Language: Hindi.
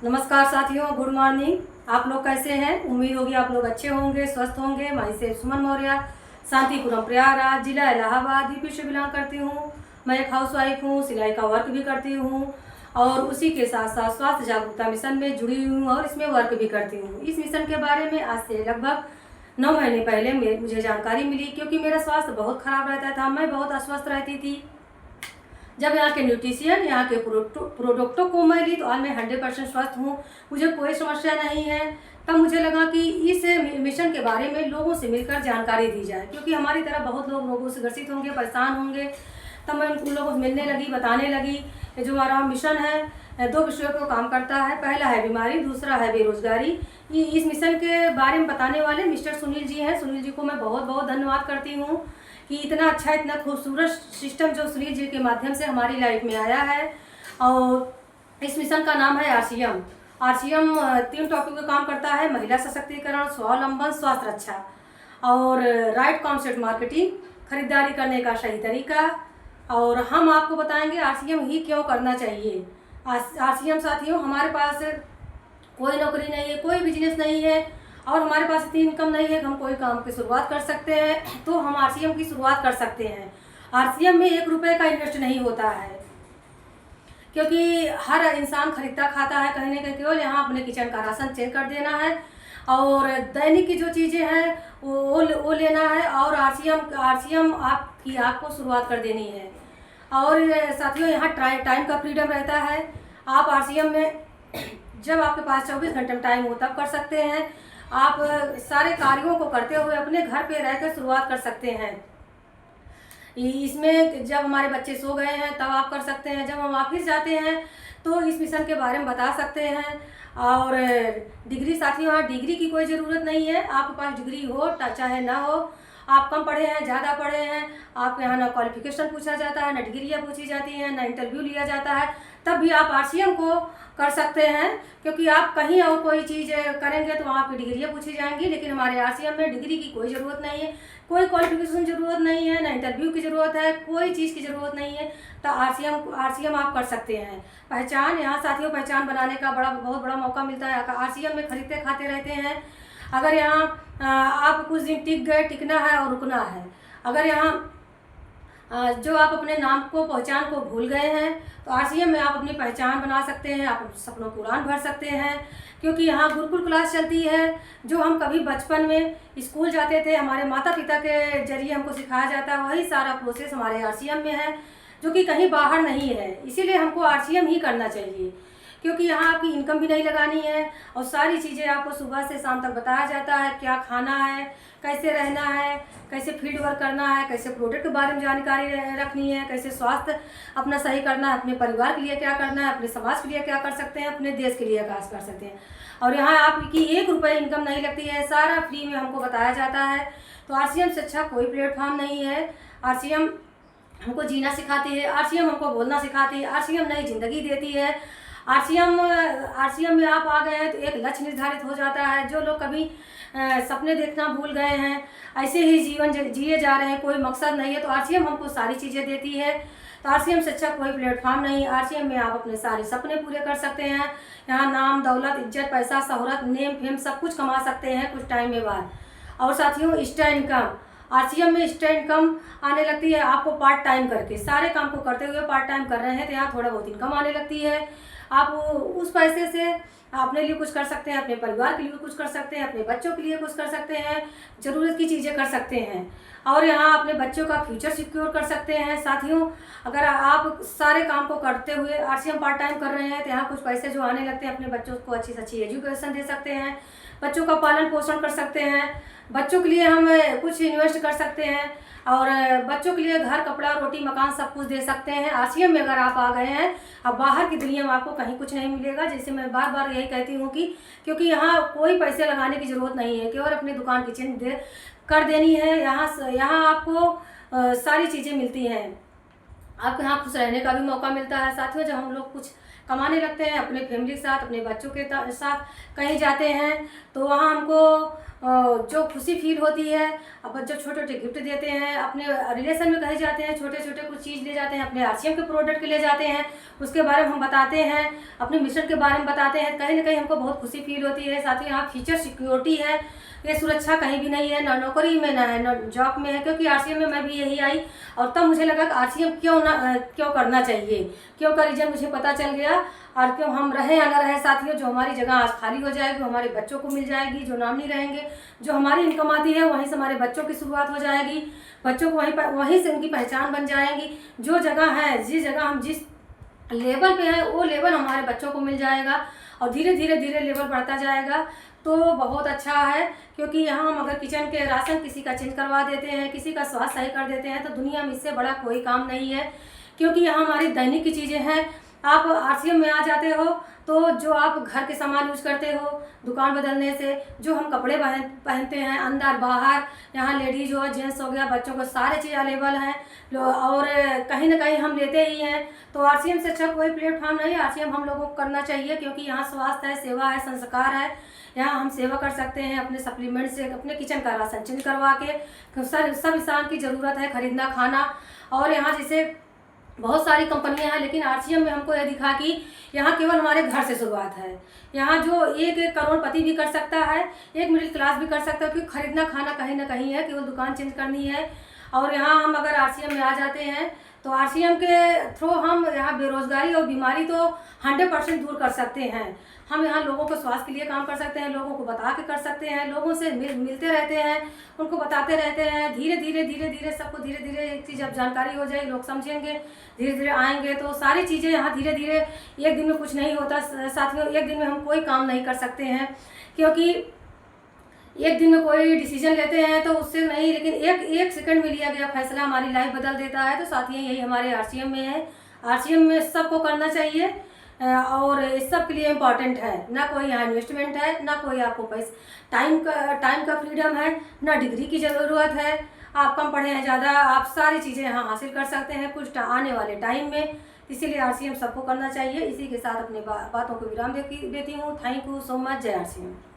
नमस्कार साथियों, गुड मॉर्निंग। आप लोग कैसे हैं? उम्मीद होगी आप लोग अच्छे होंगे, स्वस्थ होंगे। मैं से सुमन मौर्य, शांतिपुरम प्रयागराज, जिला इलाहाबाद यूपी से बिलोंग करती हूँ। मैं एक हाउसवाइफ हूँ, सिलाई का वर्क भी करती हूँ और उसी के साथ साथ स्वास्थ्य जागरूकता मिशन में जुड़ी हुई हूँ और इसमें वर्क भी करती हूँ। इस मिशन के बारे में आज से लगभग 9 महीने पहले मुझे जानकारी मिली, क्योंकि मेरा स्वास्थ्य बहुत खराब रहता था। मैं बहुत अस्वस्थ रहती थी। जब यहाँ के न्यूट्रिशियन, यहाँ के प्रोडक्टों को मैं ली तो आज मैं 100% स्वस्थ हूँ, मुझे कोई समस्या नहीं है। तब मुझे लगा कि इस मिशन के बारे में लोगों से मिलकर जानकारी दी जाए, क्योंकि हमारी तरह बहुत लोग रोगों से ग्रसित होंगे, परेशान होंगे। तब मैं उन लोगों से मिलने लगी, बताने लगी। जो हमारा मिशन है 2 विषयों पर काम करता है। पहला है बीमारी, दूसरा है बेरोजगारी। इस मिशन के बारे में बताने वाले मिस्टर सुनील जी हैं। सुनील जी को मैं बहुत बहुत धन्यवाद करती हूँ कि इतना अच्छा, इतना खूबसूरत सिस्टम जो सुनील जी के माध्यम से हमारी लाइफ में आया है। और इस मिशन का नाम है आरसीएम। आरसीएम 3 टॉपिक पर काम करता है: महिला सशक्तिकरण, स्वावलंबन, स्वास्थ्य रक्षा और राइट कॉन्सेप्ट मार्केटिंग, खरीदारी करने का सही तरीका। और हम आपको बताएंगे आरसीएम ही क्यों करना चाहिए। आरसीएम साथियों, हमारे पास कोई नौकरी नहीं है, कोई बिजनेस नहीं है और हमारे पास इतनी इनकम नहीं है कि हम कोई काम की शुरुआत कर सकते हैं, तो हम आरसीएम की शुरुआत कर सकते हैं। आरसीएम में 1 रुपये का इन्वेस्ट नहीं होता है, क्योंकि हर इंसान खरीदता खाता है कहीं ना कहीं। केवल यहाँ अपने किचन का राशन चेक कर देना है और दैनिक की जो चीज़ें हैं वो लेना है। और आरसीएम आपको शुरुआत कर देनी है। और साथियों, यहाँ टाइम का फ्रीडम रहता है। आप आरसीएम में जब आपके पास 24 घंटे टाइम हो तब कर सकते हैं। आप सारे कार्यों को करते हुए अपने घर पे रहकर शुरुआत कर सकते हैं। इसमें जब हमारे बच्चे सो गए हैं तब आप कर सकते हैं। जब हम ऑफिस जाते हैं तो इस मिशन के बारे में बता सकते हैं। और डिग्री साथियों, यहाँ डिग्री की कोई ज़रूरत नहीं है। आपके पास डिग्री हो चाहे ना हो, आप कम पढ़े हैं, ज़्यादा पढ़े हैं, आपके यहाँ ना क्वालिफिकेशन पूछा जाता है, ना डिग्रियाँ पूछी जाती हैं, ना इंटरव्यू लिया जाता है, तब भी आप आरसीएम को कर सकते हैं। क्योंकि आप कहीं और कोई चीज़ करेंगे तो वहाँ आपकी डिग्रियाँ पूछी जाएंगी, लेकिन हमारे आरसीएम में डिग्री की कोई ज़रूरत नहीं है, कोई क्वालिफिकेशन ज़रूरत नहीं है, ना इंटरव्यू की ज़रूरत है, कोई चीज़ की ज़रूरत नहीं है। तो आरसीएम आप कर सकते हैं। पहचान, यहाँ साथियों पहचान बनाने का बहुत बड़ा मौका मिलता है। आरसीएम में खरीदते खाते रहते हैं। अगर यहाँ आप कुछ दिन टिक गए, टिकना है और रुकना है। अगर यहाँ जो आप अपने नाम को, पहचान को भूल गए हैं तो आरसीएम में आप अपनी पहचान बना सकते हैं, आप सपनों को उड़ान भर सकते हैं। क्योंकि यहाँ गुरुकुल क्लास चलती है, जो हम कभी बचपन में स्कूल जाते थे, हमारे माता पिता के जरिए हमको सिखाया जाता है, वही सारा प्रोसेस हमारे आरसीएम में है, जो कि कहीं बाहर नहीं है। इसीलिए हमको आरसीएम ही करना चाहिए, क्योंकि यहाँ आपकी इनकम भी नहीं लगानी है और सारी चीज़ें आपको सुबह से शाम तक बताया जाता है। क्या खाना है, कैसे रहना है, कैसे फील्ड वर्क करना है, कैसे प्रोडक्ट के बारे में जानकारी रखनी है, कैसे स्वास्थ्य अपना सही करना है, अपने परिवार के लिए क्या करना है, अपने समाज के लिए क्या कर सकते हैं, अपने देश के लिए क्या कर सकते हैं। और यहाँ आपकी 1 रुपये इनकम नहीं लगती है, सारा फ्री में हमको बताया जाता है। तो आरसीएम से अच्छा कोई प्लेटफॉर्म नहीं है। आरसीएम हमको जीना सिखाती है, आरसीएम हमको बोलना सिखाती है, आरसीएम नई जिंदगी देती है। आरसीएम में आप आ गए हैं तो एक लक्ष्य निर्धारित हो जाता है। जो लोग कभी सपने देखना भूल गए हैं, ऐसे ही जीवन जिए जा रहे हैं, कोई मकसद नहीं है, तो आरसीएम हमको सारी चीज़ें देती है। तो आरसीएम से अच्छा कोई प्लेटफॉर्म नहीं। आरसीएम में आप अपने सारे सपने पूरे कर सकते हैं। यहाँ नाम, दौलत, इज्जत, पैसा, शोहरत, नेम फेम सब कुछ कमा सकते हैं कुछ टाइम में बाद। और साथियों, एक्स्ट्रा इनकम, आरसीएम में एक्स्ट्रा इनकम आने लगती है आपको पार्ट टाइम करके। सारे काम को करते हुए पार्ट टाइम कर रहे हैं तो यहाँ थोड़ा बहुत इनकम आने लगती है। आप उस पैसे से अपने लिए कुछ कर सकते हैं, अपने परिवार के लिए कुछ कर सकते हैं, अपने बच्चों के लिए कुछ कर सकते हैं, ज़रूरत की चीज़ें कर सकते हैं और यहाँ अपने बच्चों का फ्यूचर सिक्योर कर सकते हैं। साथियों, अगर आप सारे काम को करते हुए आरसीएम पार्ट टाइम कर रहे हैं तो यहाँ कुछ पैसे जो आने लगते हैं, अपने बच्चों को अच्छी से अच्छी एजुकेशन दे सकते हैं, बच्चों का पालन पोषण कर सकते हैं, बच्चों के लिए हम कुछ इन्वेस्ट कर सकते हैं और बच्चों के लिए घर, कपड़ा, रोटी, मकान सब कुछ दे सकते हैं। आरसीएम में अगर आप आ गए हैं, अब बाहर की दुनिया में आपको कहीं कुछ नहीं मिलेगा। जैसे मैं बार बार यही कहती हूँ कि क्योंकि यहाँ कोई पैसे लगाने की ज़रूरत नहीं है, केवल अपनी दुकान की चिन्ह कर देनी है। यहाँ आपको सारी चीज़ें मिलती हैं। आपके यहाँ खुश रहने का भी मौका मिलता है। साथियों, जब हम लोग कुछ कमाने लगते हैं, अपने फैमिली के साथ, अपने बच्चों के साथ कहीं जाते हैं तो वहाँ हमको जो खुशी फील होती है। अब जब छोटे छोटे गिफ्ट देते हैं, अपने रिलेशन में कहे जाते हैं, छोटे छोटे कुछ चीज़ ले जाते हैं, अपने RCM के प्रोडक्ट के ले जाते हैं, उसके बारे में हम बताते हैं, अपने मिशन के बारे में बताते हैं, कहीं ना कहीं हमको बहुत खुशी फील होती है। साथ ही यहाँ फीचर सिक्योरिटी है, ये सुरक्षा कहीं भी नहीं है, ना नौकरी में ना है, ना जॉब में है, क्योंकि RCM में मैं भी यही आई और तब मुझे लगा कि RCM क्यों करना चाहिए, क्यों का रीज़न मुझे पता चल गया। और क्यों हम रहे या ना रहे साथियों, जो हमारी जगह आज खाली हो जाएगी हमारे बच्चों को मिल जाएगी, जो नॉमिनी रहेंगे, जो हमारी इनकम आती है वहीं से हमारे बच्चों की शुरुआत हो जाएगी, बच्चों को वहीं से उनकी पहचान बन जाएगी। जो जगह है, जिस जगह हम जिस लेवल पे है वो लेवल हमारे बच्चों को मिल जाएगा और धीरे धीरे लेवल बढ़ता जाएगा। तो बहुत अच्छा है, क्योंकि यहाँ हम अगर किचन के राशन किसी का चेंज करवा देते हैं, किसी का स्वास्थ्य सही कर देते हैं, तो दुनिया में इससे बड़ा कोई काम नहीं है। क्योंकि यहाँ हमारी दैनिक की चीज़ें हैं। आप RCM में आ जाते हो तो जो आप घर के सामान यूज करते हो, दुकान बदलने से जो हम कपड़े पहनते हैं अंदर बाहर, यहाँ लेडीज हो जेंट्स हो गया, बच्चों को सारे चीज़ अवेलेबल हैं और कहीं ना कहीं हम लेते ही हैं। तो RCM से अच्छा कोई प्लेटफॉर्म नहीं है। RCM हम लोगों को करना चाहिए, क्योंकि यहाँ स्वास्थ्य है, सेवा है, संस्कार है। यहाँ हम सेवा कर सकते हैं अपने सप्लीमेंट से, अपने किचन का राशन चेंज करवा के। सब इंसान की ज़रूरत है खरीदना खाना। और यहाँ जैसे बहुत सारी कंपनियां हैं, लेकिन RCM में हमको यह दिखा कि यहाँ केवल हमारे घर से शुरुआत है। यहाँ जो एक करोड़पति भी कर सकता है, एक मिडिल क्लास भी कर सकता है, क्योंकि खरीदना खाना कहीं ना कहीं है, केवल दुकान चेंज करनी है। और यहाँ हम अगर RCM में आ जाते हैं तो RCM के थ्रू हम यहाँ बेरोजगारी और बीमारी तो 100% दूर कर सकते हैं। हम यहाँ लोगों को स्वास्थ्य के लिए काम कर सकते हैं, लोगों को बता के कर सकते हैं, लोगों से मिलते रहते हैं, उनको बताते रहते हैं। धीरे धीरे सबको धीरे धीरे एक चीज़ अब जानकारी हो जाएगी, लोग समझेंगे, धीरे धीरे आएंगे, तो सारी चीज़ें यहाँ धीरे धीरे। एक दिन में कुछ नहीं होता साथियों, एक दिन में हम कोई काम नहीं कर सकते हैं, क्योंकि एक दिन में कोई डिसीजन लेते हैं तो उससे नहीं, लेकिन एक सेकंड में लिया गया फैसला हमारी लाइफ बदल देता है। तो साथियों यही हमारे RCM में है। RCM में सबको करना चाहिए और इस सब के लिए इम्पॉर्टेंट है। ना कोई यहाँ इन्वेस्टमेंट है, ना कोई आपको टाइम का फ्रीडम है, ना डिग्री की ज़रूरत है। आप कम पढ़े हैं ज़्यादा, आप सारी चीज़ें यहाँ हासिल कर सकते हैं कुछ आने वाले टाइम में। इसीलिए RCM सबको करना चाहिए। इसी के साथ अपनी बातों को विराम देती हूँ। Thank you so much. जय RCM।